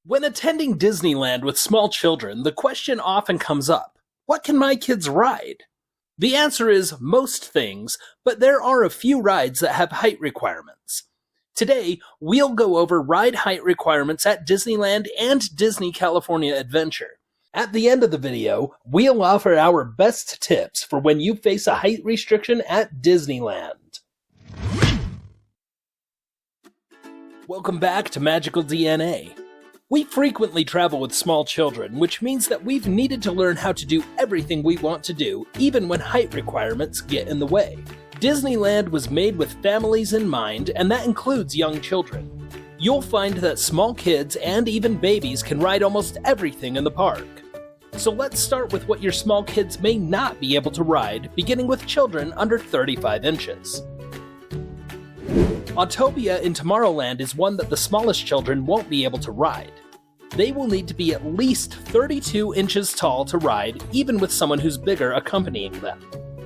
When attending Disneyland with small children, the question often comes up, what can my kids ride? The answer is most things, but there are a few rides that have height requirements. Today, we'll go over ride height requirements at Disneyland and Disney California Adventure. At the end of the video, we'll offer our best tips for when you face a height restriction at Disneyland. Welcome back to Magical DNA. We frequently travel with small children, which means that we've needed to learn how to do everything we want to do, even when height requirements get in the way. Disneyland was made with families in mind, and that includes young children. You'll find that small kids and even babies can ride almost everything in the park. So let's start with what your small kids may not be able to ride, beginning with children under 35 inches. Autopia in Tomorrowland is one that the smallest children won't be able to ride. They will need to be at least 32 inches tall to ride, even with someone who's bigger accompanying them.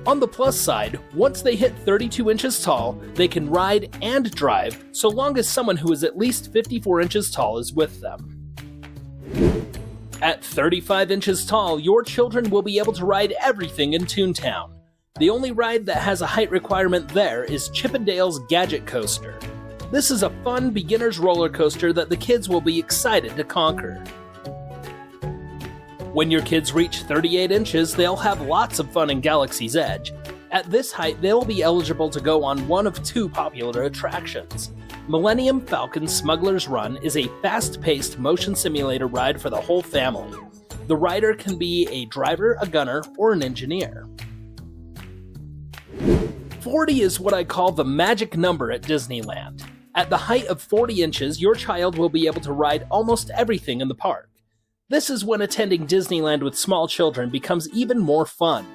On the plus side, once they hit 32 inches tall, they can ride and drive, so long as someone who is at least 54 inches tall is with them. At 35 inches tall, your children will be able to ride everything in Toontown. The only ride that has a height requirement there is Chip 'n Dale's GADGETcoaster. This is a fun beginner's roller coaster that the kids will be excited to conquer. When your kids reach 38 inches, they'll have lots of fun in Galaxy's Edge. At this height, they'll be eligible to go on one of two popular attractions. Millennium Falcon Smuggler's Run is a fast-paced motion simulator ride for the whole family. The rider can be a driver, a gunner, or an engineer. 40 is what I call the magic number at Disneyland. At the height of 40 inches, your child will be able to ride almost everything in the park. This is when attending Disneyland with small children becomes even more fun.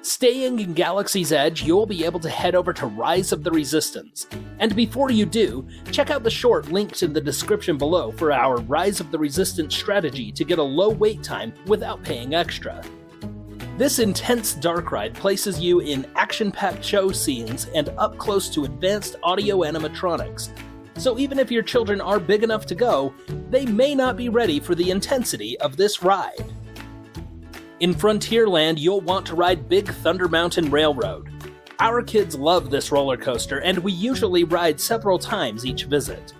Staying in Galaxy's Edge, you'll be able to head over to Rise of the Resistance. And before you do, check out the short linked in the description below for our Rise of the Resistance strategy to get a low wait time without paying extra. This intense dark ride places you in action-packed show scenes and up close to advanced audio animatronics. So even if your children are big enough to go, they may not be ready for the intensity of this ride. In Frontierland, you'll want to ride Big Thunder Mountain Railroad. Our kids love this roller coaster, and we usually ride several times each visit.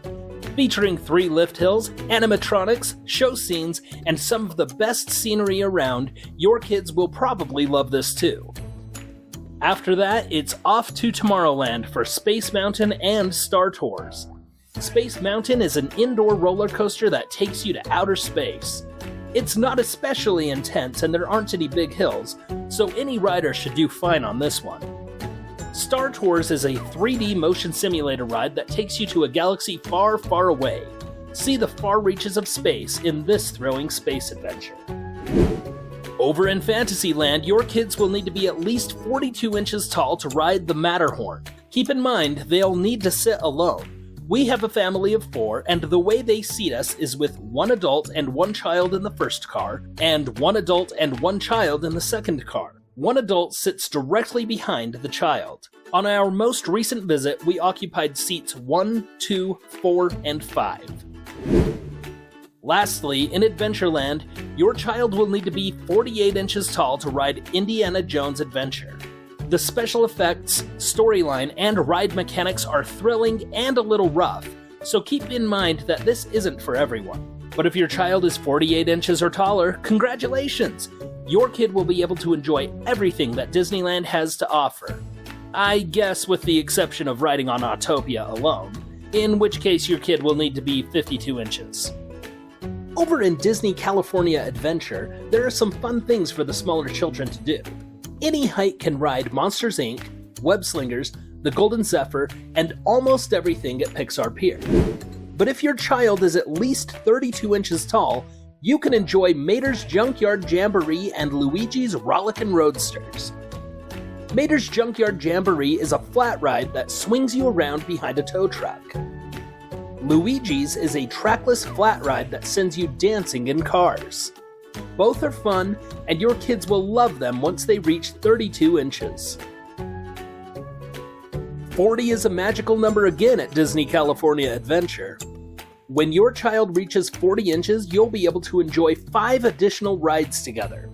Featuring 3 lift hills, animatronics, show scenes, and some of the best scenery around, your kids will probably love this too. After that, it's off to Tomorrowland for Space Mountain and Star Tours. Space Mountain is an indoor roller coaster that takes you to outer space. It's not especially intense and there aren't any big hills, so any rider should do fine on this one. Star Tours is a 3D motion simulator ride that takes you to a galaxy far, far away. See the far reaches of space in this thrilling space adventure. Over in Fantasyland, your kids will need to be at least 42 inches tall to ride the Matterhorn. Keep in mind, they'll need to sit alone. We have a family of 4, and the way they seat us is with 1 adult and 1 child in the first car, and 1 adult and 1 child in the second car. 1 adult sits directly behind the child. On our most recent visit, we occupied seats 1, 2, 4, and 5. Lastly, in Adventureland, your child will need to be 48 inches tall to ride Indiana Jones Adventure. The special effects, storyline, and ride mechanics are thrilling and a little rough, so keep in mind that this isn't for everyone. But if your child is 48 inches or taller, congratulations! Your kid will be able to enjoy everything that Disneyland has to offer. I guess with the exception of riding on Autopia alone, in which case your kid will need to be 52 inches. Over in Disney California Adventure, there are some fun things for the smaller children to do. Any height can ride Monsters Inc., Web Slingers, the Golden Zephyr, and almost everything at Pixar Pier. But if your child is at least 32 inches tall, you can enjoy Mater's Junkyard Jamboree and Luigi's Rollickin Roadsters. Mater's Junkyard Jamboree is a flat ride that swings you around behind a tow truck. Luigi's is a trackless flat ride that sends you dancing in cars. Both are fun, and your kids will love them once they reach 32 inches. 40 is a magical number again at Disney California Adventure. When your child reaches 40 inches, you'll be able to enjoy 5 additional rides together.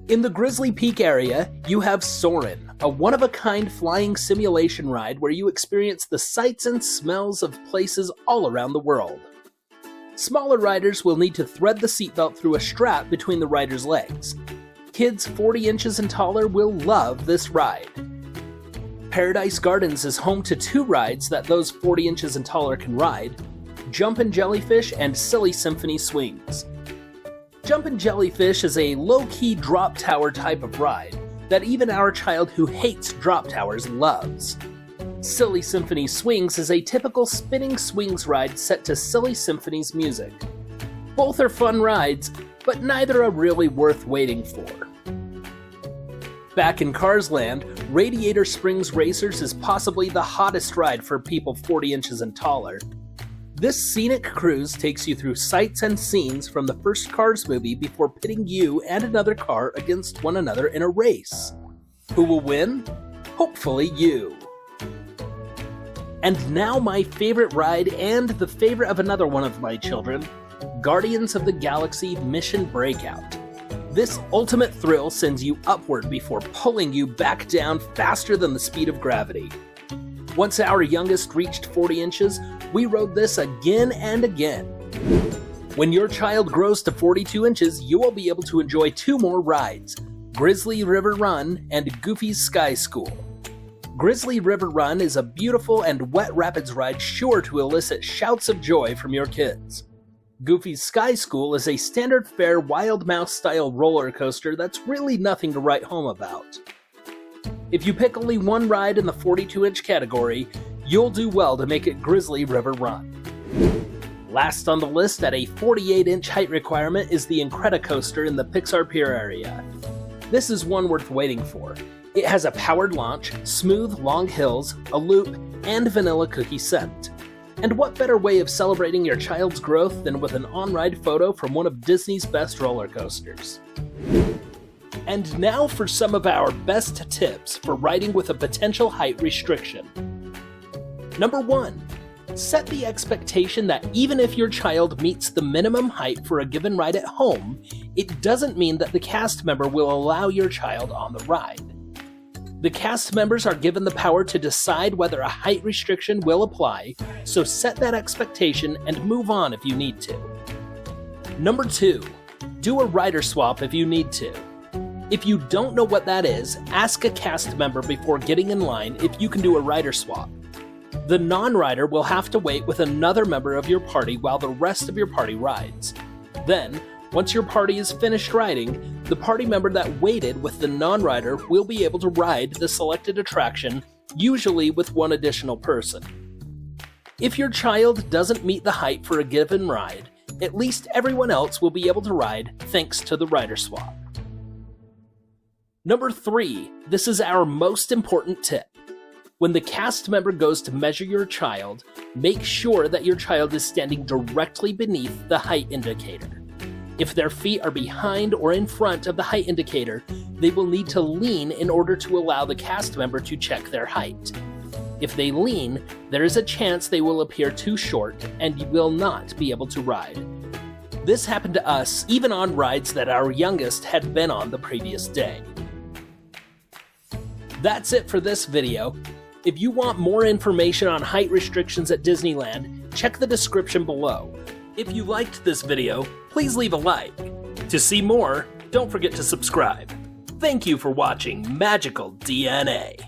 In the Grizzly Peak area, you have Soarin, a one-of-a-kind flying simulation ride where you experience the sights and smells of places all around the world. Smaller riders will need to thread the seatbelt through a strap between the rider's legs. Kids 40 inches and taller will love this ride. Paradise Gardens is home to 2 rides that those 40 inches and taller can ride: Jumpin Jellyfish and Silly Symphony swings. Jumpin Jellyfish is a low-key drop tower type of ride that even our child who hates drop towers loves. Silly Symphony swings is a typical spinning swings ride set to Silly Symphony's music. Both are fun rides, but neither are really worth waiting for. Back in Cars Land, Radiator Springs Racers is possibly the hottest ride for people 40 inches and taller. This scenic cruise takes you through sights and scenes from the first Cars movie before pitting you and another car against one another in a race. Who will win? Hopefully you. And now my favorite ride and the favorite of another one of my children, Guardians of the Galaxy Mission Breakout. This ultimate thrill sends you upward before pulling you back down faster than the speed of gravity. Once our youngest reached 40 inches, we rode this again and again. When your child grows to 42 inches, you will be able to enjoy 2 more rides: Grizzly River Run and Goofy's Sky School. Grizzly River Run is a beautiful and wet rapids ride sure to elicit shouts of joy from your kids. Goofy's Sky School is a standard fare Wild Mouse-style roller coaster that's really nothing to write home about. If you pick only one ride in the 42-inch category, you'll do well to make it Grizzly River Run. Last on the list at a 48-inch height requirement is the Incredicoaster in the Pixar Pier area. This is one worth waiting for. It has a powered launch, smooth long hills, a loop, and vanilla cookie scent. And what better way of celebrating your child's growth than with an on-ride photo from one of Disney's best roller coasters. And now for some of our best tips for riding with a potential height restriction. Number 1. Set the expectation that even if your child meets the minimum height for a given ride at home, it doesn't mean that the cast member will allow your child on the ride. The cast members are given the power to decide whether a height restriction will apply, so set that expectation and move on if you need to. Number 2. Do a rider swap if you need to. If you don't know what that is, ask a cast member before getting in line if you can do a rider swap. The non-rider will have to wait with another member of your party while the rest of your party rides. Then, once your party is finished riding, the party member that waited with the non-rider will be able to ride the selected attraction, usually with one additional person. If your child doesn't meet the height for a given ride, at least everyone else will be able to ride thanks to the rider swap. Number 3. This is our most important tip. When the cast member goes to measure your child, make sure that your child is standing directly beneath the height indicator. If their feet are behind or in front of the height indicator, they will need to lean in order to allow the cast member to check their height. If they lean, there is a chance they will appear too short and you will not be able to ride. This happened to us even on rides that our youngest had been on the previous day. That's it for this video. If you want more information on height restrictions at Disneyland, check the description below. If you liked this video, please leave a like. To see more, don't forget to subscribe. Thank you for watching Magical DNA.